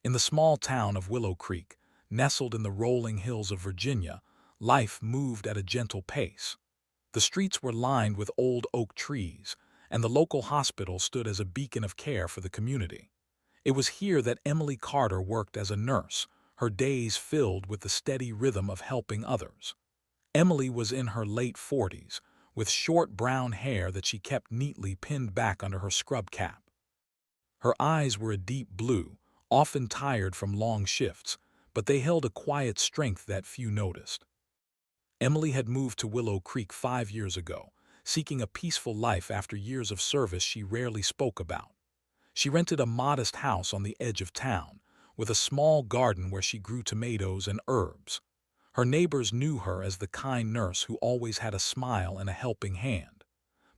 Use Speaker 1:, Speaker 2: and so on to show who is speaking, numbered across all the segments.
Speaker 1: In the small town of Willow Creek, nestled in the rolling hills of Virginia, life moved at a gentle pace. The streets were lined with old oak trees, and the local hospital stood as a beacon of care for the community. It was here that Emily Carter worked as a nurse, her days filled with the steady rhythm of helping others. Emily was in her late 40s, with short brown hair that she kept neatly pinned back under her scrub cap. Her eyes were a deep blue, often tired from long shifts, but they held a quiet strength that few noticed. Emily had moved to Willow Creek 5 years ago, seeking a peaceful life after years of service she rarely spoke about. She rented a modest house on the edge of town, with a small garden where she grew tomatoes and herbs. Her neighbors knew her as the kind nurse who always had a smile and a helping hand.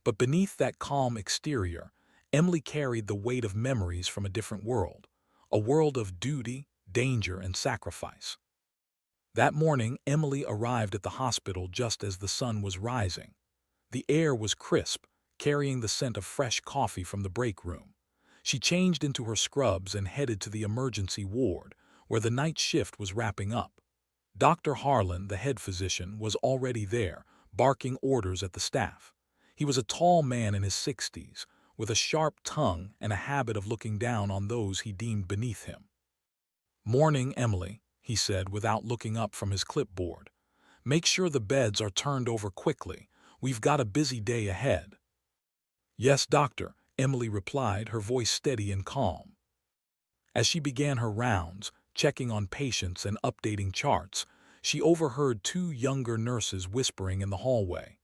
Speaker 1: But beneath that calm exterior, Emily carried the weight of memories from a different world, a world of duty, danger, and sacrifice. That morning, Emily arrived at the hospital just as the sun was rising. The air was crisp, carrying the scent of fresh coffee from the break room. She changed into her scrubs and headed to the emergency ward, where the night shift was wrapping up. Dr. Harlan, the head physician, was already there, barking orders at the staff. He was a tall man in his 60s, with a sharp tongue and a habit of looking down on those he deemed beneath him. "Morning, Emily," he said without looking up from his clipboard. "Make sure the beds are turned over quickly. We've got a busy day ahead." "Yes, doctor," Emily replied, her voice steady and calm. As she began her rounds, checking on patients and updating charts, she overheard two younger nurses whispering in the hallway.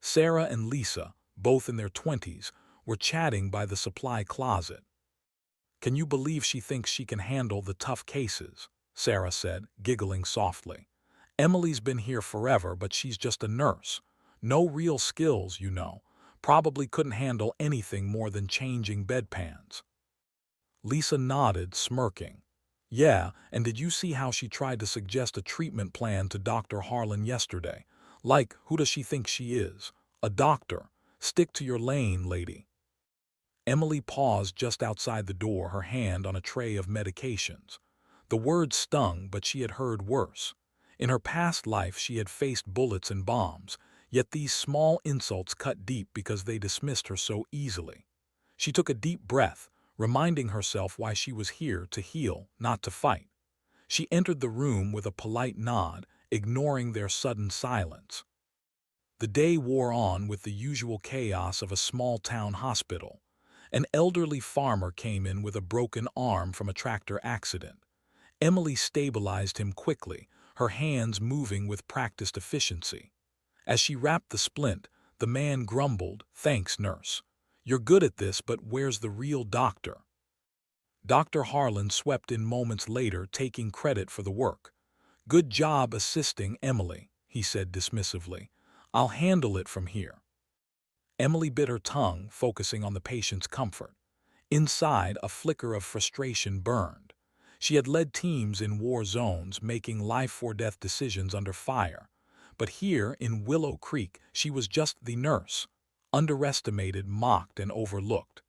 Speaker 1: Sarah and Lisa, both in their 20s, were chatting by the supply closet. "Can you believe she thinks she can handle the tough cases?" Sarah said, giggling softly. "Emily's been here forever, but she's just a nurse. No real skills, you know. Probably couldn't handle anything more than changing bedpans." Lisa nodded, smirking. "Yeah, and did you see how she tried to suggest a treatment plan to Dr. Harlan yesterday? Like, who does she think she is? A doctor. Stick to your lane, lady." Emily paused just outside the door, her hand on a tray of medications. The words stung, but she had heard worse. In her past life she had faced bullets and bombs, yet these small insults cut deep because they dismissed her so easily. She took a deep breath, reminding herself why she was here: to heal, not to fight. She entered the room with a polite nod, ignoring their sudden silence. The day wore on with the usual chaos of a small-town hospital. An elderly farmer came in with a broken arm from a tractor accident. Emily stabilized him quickly, her hands moving with practiced efficiency. As she wrapped the splint, the man grumbled, "Thanks, nurse. You're good at this, but where's the real doctor?" Dr. Harlan swept in moments later, taking credit for the work. "Good job assisting Emily," he said dismissively. "I'll handle it from here." Emily bit her tongue, focusing on the patient's comfort. Inside, a flicker of frustration burned. She had led teams in war zones, making life-or-death decisions under fire. But here, in Willow Creek, she was just the nurse, underestimated, mocked, and overlooked.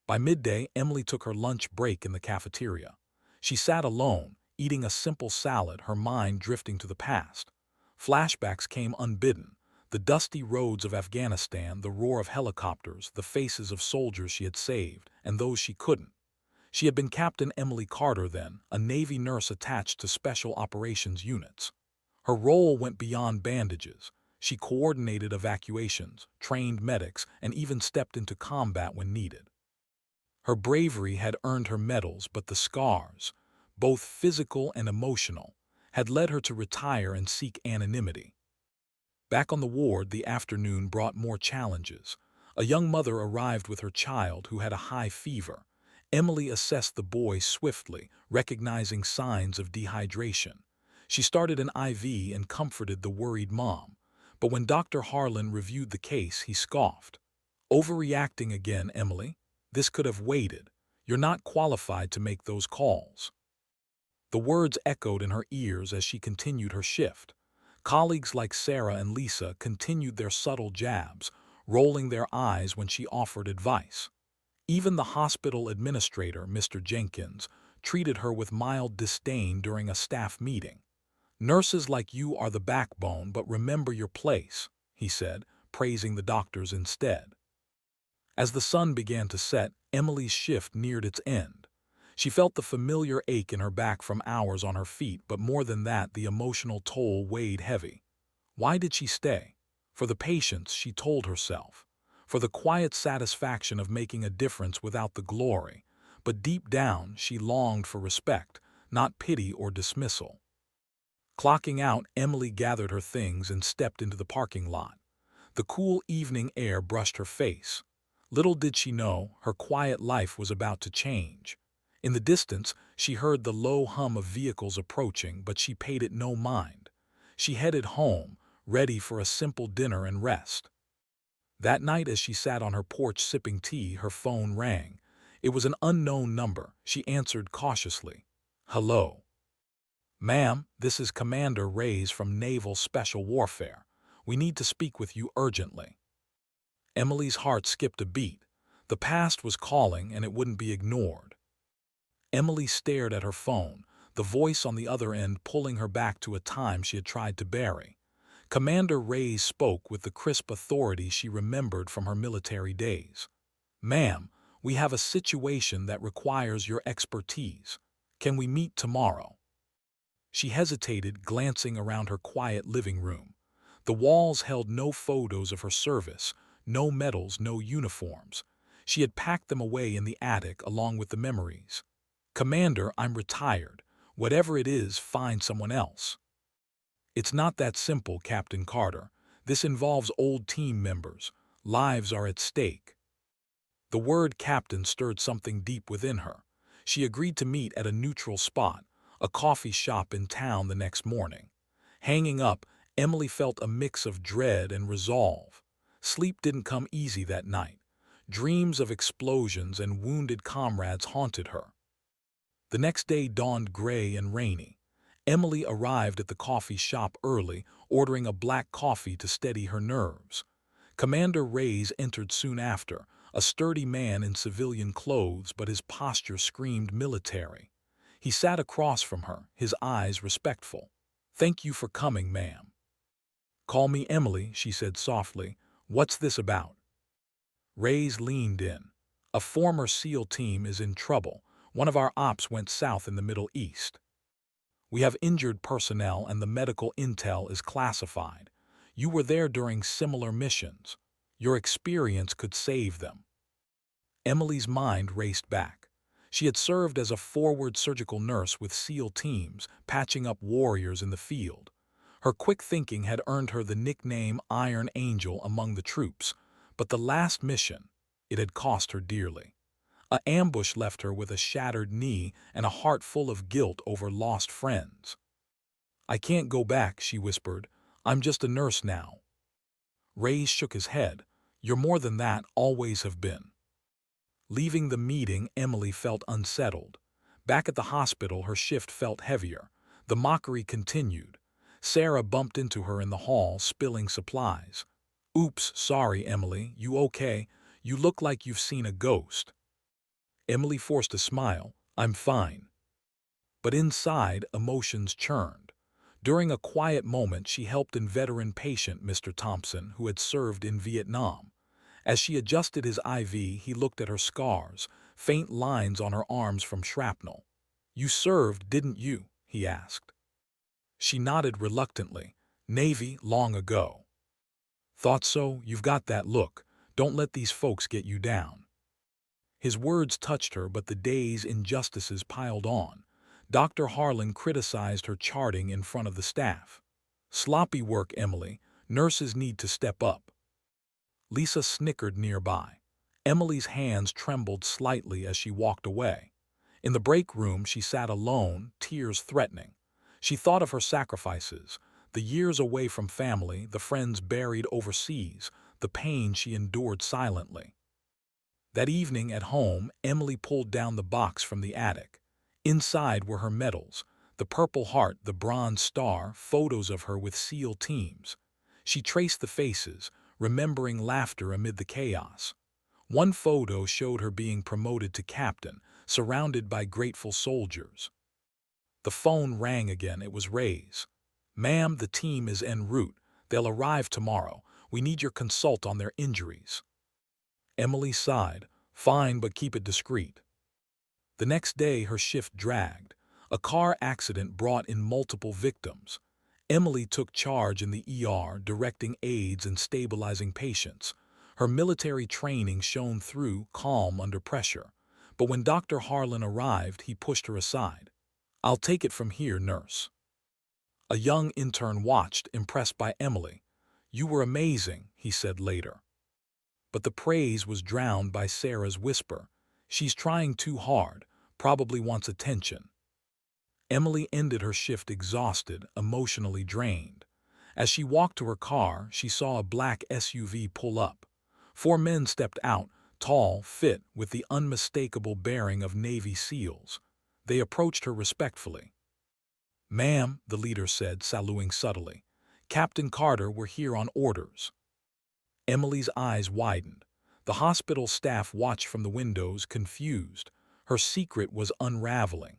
Speaker 1: By midday, Emily took her lunch break in the cafeteria. She sat alone, eating a simple salad, her mind drifting to the past. Flashbacks came unbidden: the dusty roads of Afghanistan, the roar of helicopters, the faces of soldiers she had saved, and those she couldn't. She had been Captain Emily Carter then, a Navy nurse attached to special operations units. Her role went beyond bandages. She coordinated evacuations, trained medics, and even stepped into combat when needed. Her bravery had earned her medals, but the scars, both physical and emotional, had led her to retire and seek anonymity. Back on the ward, the afternoon brought more challenges. A young mother arrived with her child who had a high fever. Emily assessed the boy swiftly, recognizing signs of dehydration. She started an IV and comforted the worried mom. But when Dr. Harlan reviewed the case, he scoffed. "Overreacting again, Emily? This could have waited. You're not qualified to make those calls." The words echoed in her ears as she continued her shift. Colleagues like Sarah and Lisa continued their subtle jabs, rolling their eyes when she offered advice. Even the hospital administrator, Mr. Jenkins, treated her with mild disdain during a staff meeting. "Nurses like you are the backbone, but remember your place," he said, praising the doctors instead. As the sun began to set, Emily's shift neared its end. She felt the familiar ache in her back from hours on her feet, but more than that, the emotional toll weighed heavy. Why did she stay? For the patients, she told herself. For the quiet satisfaction of making a difference without the glory. But deep down, she longed for respect, not pity or dismissal. Clocking out, Emily gathered her things and stepped into the parking lot. The cool evening air brushed her face. Little did she know, her quiet life was about to change. In the distance, she heard the low hum of vehicles approaching, but she paid it no mind. She headed home, ready for a simple dinner and rest. That night, as she sat on her porch sipping tea, her phone rang. It was an unknown number. She answered cautiously. "Hello." "Ma'am, this is Commander Reyes from Naval Special Warfare. We need to speak with you urgently." Emily's heart skipped a beat. The past was calling, and it wouldn't be ignored. Emily stared at her phone, the voice on the other end pulling her back to a time she had tried to bury. Commander Reyes spoke with the crisp authority she remembered from her military days. "Ma'am, we have a situation that requires your expertise. Can we meet tomorrow?" She hesitated, glancing around her quiet living room. The walls held no photos of her service, no medals, no uniforms. She had packed them away in the attic along with the memories. "Commander, I'm retired. Whatever it is, find someone else." "It's not that simple, Captain Carter. This involves old team members. Lives are at stake." The word captain stirred something deep within her. She agreed to meet at a neutral spot, a coffee shop in town the next morning. Hanging up, Emily felt a mix of dread and resolve. Sleep didn't come easy that night. Dreams of explosions and wounded comrades haunted her. The next day dawned gray and rainy. Emily arrived at the coffee shop early, ordering a black coffee to steady her nerves. Commander Reyes entered soon after, a sturdy man in civilian clothes, but his posture screamed military. He sat across from her, his eyes respectful. "Thank you for coming, ma'am." "Call me Emily," she said softly. "What's this about?" Reyes leaned in. "A former SEAL team is in trouble. One of our ops went south in the Middle East. We have injured personnel and the medical intel is classified. You were there during similar missions. Your experience could save them." Emily's mind raced back. She had served as a forward surgical nurse with SEAL teams, patching up warriors in the field. Her quick thinking had earned her the nickname Iron Angel among the troops, but the last mission, it had cost her dearly. An ambush left her with a shattered knee and a heart full of guilt over lost friends. "I can't go back," she whispered. "I'm just a nurse now." Reyes shook his head. "You're more than that, always have been." Leaving the meeting, Emily felt unsettled. Back at the hospital, her shift felt heavier. The mockery continued. Sarah bumped into her in the hall, spilling supplies. "Oops, sorry, Emily. You okay? You look like you've seen a ghost." Emily forced a smile. "I'm fine." But inside, emotions churned. During a quiet moment, she helped a veteran patient, Mr. Thompson, who had served in Vietnam. As she adjusted his IV, he looked at her scars, faint lines on her arms from shrapnel. "You served, didn't you?" he asked. She nodded reluctantly. "Navy, long ago." "Thought so. You've got that look. Don't let these folks get you down." His words touched her, but the day's injustices piled on. Dr. Harlan criticized her charting in front of the staff. "Sloppy work, Emily. Nurses need to step up." Lisa snickered nearby. Emily's hands trembled slightly as she walked away. In the break room, she sat alone, tears threatening. She thought of her sacrifices, the years away from family, the friends buried overseas, the pain she endured silently. That evening at home, Emily pulled down the box from the attic. Inside were her medals, the Purple Heart, the Bronze Star, photos of her with SEAL teams. She traced the faces, remembering laughter amid the chaos. One photo showed her being promoted to captain, surrounded by grateful soldiers. The phone rang again. It was Ray's. "Ma'am, the team is en route. They'll arrive tomorrow. We need your consult on their injuries." Emily sighed. "Fine, but keep it discreet." The next day her shift dragged. A car accident brought in multiple victims. Emily took charge in the ER, directing aides and stabilizing patients. Her military training shone through, calm under pressure. But when Dr. Harlan arrived, he pushed her aside. "I'll take it from here, nurse." A young intern watched, impressed by Emily. "You were amazing," he said later. But the praise was drowned by Sarah's whisper. "She's trying too hard, probably wants attention." Emily ended her shift exhausted, emotionally drained. As she walked to her car, she saw a black SUV pull up. 4 men stepped out, tall, fit, with the unmistakable bearing of Navy SEALs. They approached her respectfully. "Ma'am," the leader said, saluting subtly. "Captain Carter, we're here on orders." Emily's eyes widened. The hospital staff watched from the windows, confused. Her secret was unraveling.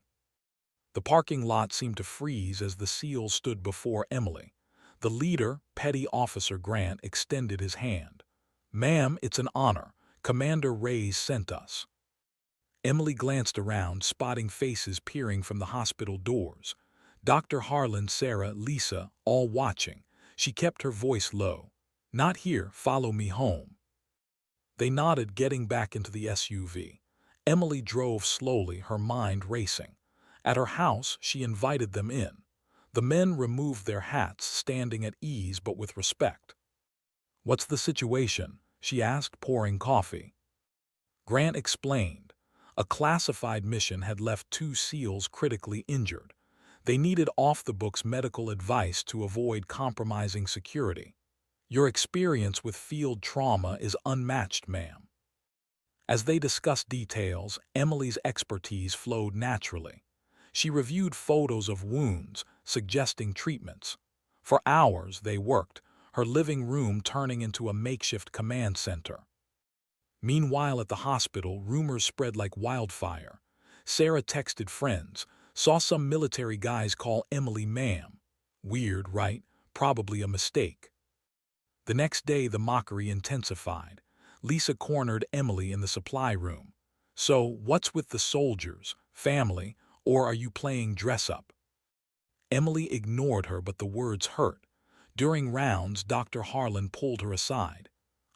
Speaker 1: The parking lot seemed to freeze as the SEALs stood before Emily. The leader, Petty Officer Grant, extended his hand. "Ma'am, it's an honor. Commander Ray's sent us." Emily glanced around, spotting faces peering from the hospital doors. Dr. Harlan, Sarah, Lisa, all watching. She kept her voice low. "Not here, follow me home." They nodded, getting back into the SUV. Emily drove slowly, her mind racing. At her house, she invited them in. The men removed their hats, standing at ease but with respect. "What's the situation?" she asked, pouring coffee. Grant explained. A classified mission had left 2 SEALs critically injured. They needed off-the-books medical advice to avoid compromising security. "Your experience with field trauma is unmatched, ma'am." As they discussed details, Emily's expertise flowed naturally. She reviewed photos of wounds, suggesting treatments. For hours they worked, her living room turning into a makeshift command center. Meanwhile at the hospital, rumors spread like wildfire. Sarah texted friends, "Saw some military guys call Emily ma'am." Weird, right? Probably a mistake. The next day the mockery intensified. Lisa cornered Emily in the supply room. "So, what's with the soldiers, family, or are you playing dress-up?" Emily ignored her, but the words hurt. During rounds, Dr. Harlan pulled her aside.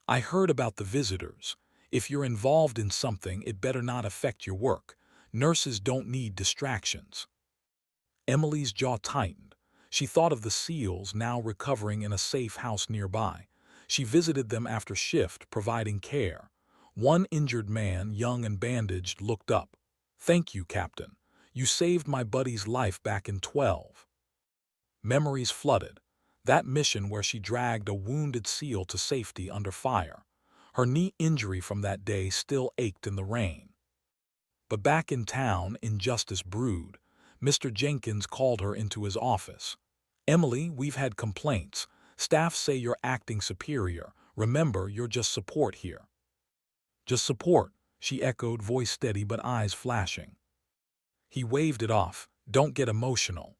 Speaker 1: "I heard about the visitors. If you're involved in something, it better not affect your work. Nurses don't need distractions." Emily's jaw tightened. She thought of the SEALs now recovering in a safe house nearby. She visited them after shift, providing care. One injured man, young and bandaged, looked up. "Thank you, Captain. You saved my buddy's life back in 12. Memories flooded. That mission where she dragged a wounded SEAL to safety under fire. Her knee injury from that day still ached in the rain. But back in town, injustice brewed. Mr. Jenkins called her into his office. "Emily, we've had complaints. Staff say you're acting superior. Remember, you're just support here." "Just support," she echoed, voice steady but eyes flashing. He waved it off. "Don't get emotional."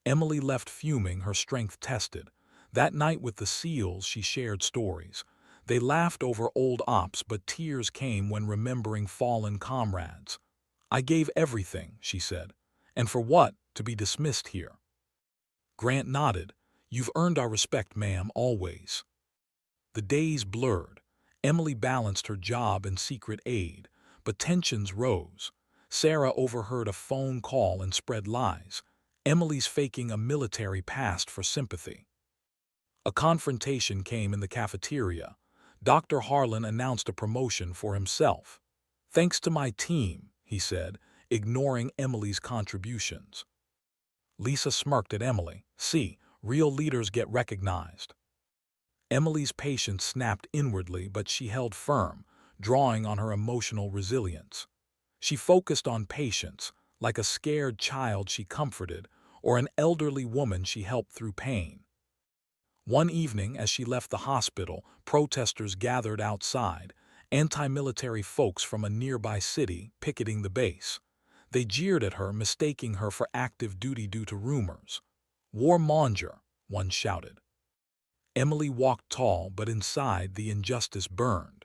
Speaker 1: Emily left fuming, her strength tested. That night with the SEALs, she shared stories. They laughed over old ops, but tears came when remembering fallen comrades. "I gave everything," she said. "And for what? To be dismissed here." Grant nodded. "You've earned our respect, ma'am, always." The days blurred. Emily balanced her job and secret aid, but tensions rose. Sarah overheard a phone call and spread lies. Emily's faking a military past for sympathy. A confrontation came in the cafeteria. Dr. Harlan announced a promotion for himself. "Thanks to my team," he said, ignoring Emily's contributions. Lisa smirked at Emily. "See, real leaders get recognized." Emily's patience snapped inwardly, but she held firm, drawing on her emotional resilience. She focused on patience, like a scared child she comforted, or an elderly woman she helped through pain. One evening, as she left the hospital, protesters gathered outside. Anti-military folks from a nearby city picketing the base. They jeered at her, mistaking her for active duty due to rumors. Warmonger, one shouted. Emily walked tall, but inside the injustice burned.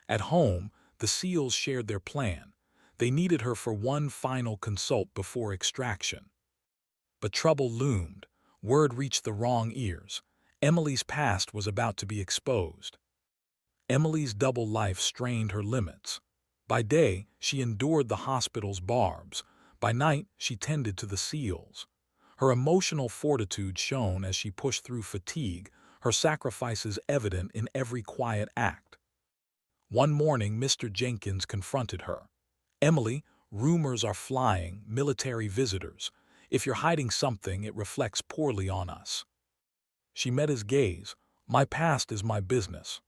Speaker 1: At home, the SEALs shared their plan. They needed her for one final consult before extraction. But trouble loomed. Word reached the wrong ears. Emily's past was about to be exposed. Emily's double life strained her limits. By day, she endured the hospital's barbs. By night, she tended to the SEALs. Her emotional fortitude shone as she pushed through fatigue, her sacrifices evident in every quiet act. One morning, Mr. Jenkins confronted her. "Emily, rumors are flying, military visitors. If you're hiding something, it reflects poorly on us." She met his gaze. "My past is my business."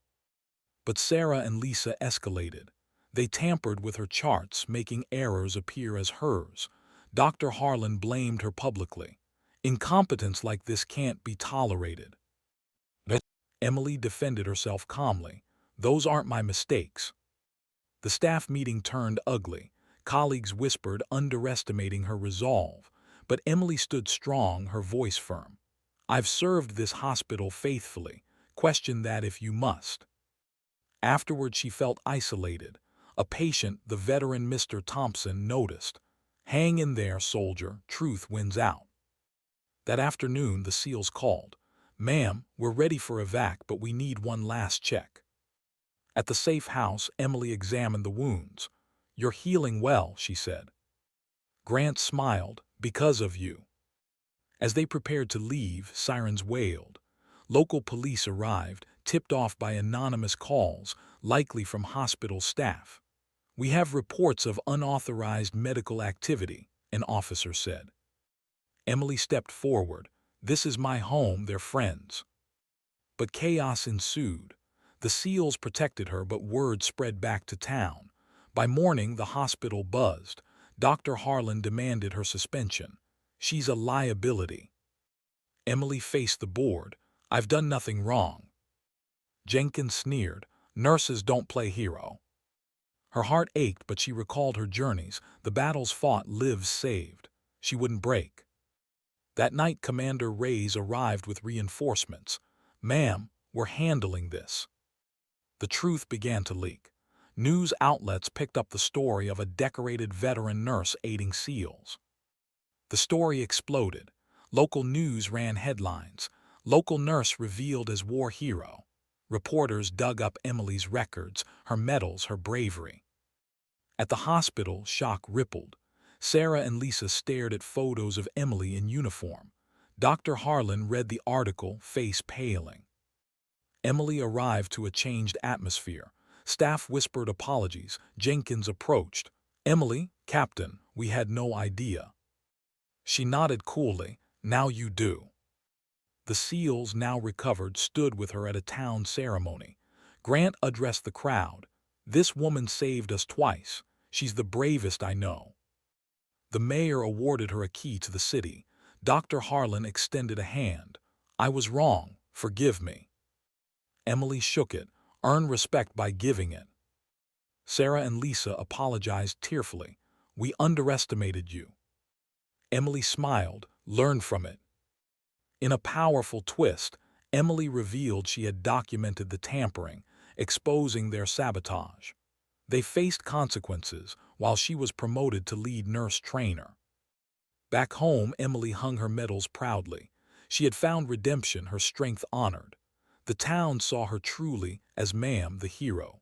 Speaker 1: But Sarah and Lisa escalated. They tampered with her charts, making errors appear as hers. Dr. Harlan blamed her publicly. "Incompetence like this can't be tolerated." Emily defended herself calmly. "Those aren't my mistakes." The staff meeting turned ugly. Colleagues whispered, underestimating her resolve. But Emily stood strong, her voice firm. "I've served this hospital faithfully. Question that if you must." Afterward, she felt isolated. A patient, the veteran Mr. Thompson, noticed. "Hang in there, soldier. Truth wins out." That afternoon, the SEALs called. "Ma'am, we're ready for evac, but we need one last check." At the safe house, Emily examined the wounds. "You're healing well," she said. Grant smiled. "Because of you." As they prepared to leave, sirens wailed. Local police arrived, tipped off by anonymous calls, likely from hospital staff. "We have reports of unauthorized medical activity," an officer said. Emily stepped forward. "This is my home, they're friends." But chaos ensued. The SEALs protected her, but word spread back to town. By morning, the hospital buzzed. Dr. Harlan demanded her suspension. "She's a liability." Emily faced the board. "I've done nothing wrong." Jenkins sneered. "Nurses don't play hero." Her heart ached, but she recalled her journeys, the battles fought, lives saved. She wouldn't break. That night, Commander Reyes arrived with reinforcements. "Ma'am, we're handling this." The truth began to leak. News outlets picked up the story of a decorated veteran nurse aiding SEALs. The story exploded. Local news ran headlines. "Local nurse revealed as war hero." Reporters dug up Emily's records, her medals, her bravery. At the hospital, shock rippled. Sarah and Lisa stared at photos of Emily in uniform. Dr. Harlan read the article, face paling. Emily arrived to a changed atmosphere. Staff whispered apologies. Jenkins approached. "Emily, Captain, we had no idea." She nodded coolly. "Now you do." The SEALs, now recovered, stood with her at a town ceremony. Grant addressed the crowd. "This woman saved us twice. She's the bravest I know." The mayor awarded her a key to the city. Dr. Harlan extended a hand. "I was wrong. Forgive me." Emily shook it. "Earn respect by giving it." Sarah and Lisa apologized tearfully. "We underestimated you." Emily smiled. "Learn from it." In a powerful twist, Emily revealed she had documented the tampering, exposing their sabotage. They faced consequences while she was promoted to lead nurse trainer. Back home, Emily hung her medals proudly. She had found redemption, her strength honored. The town saw her truly as Ma'am the hero.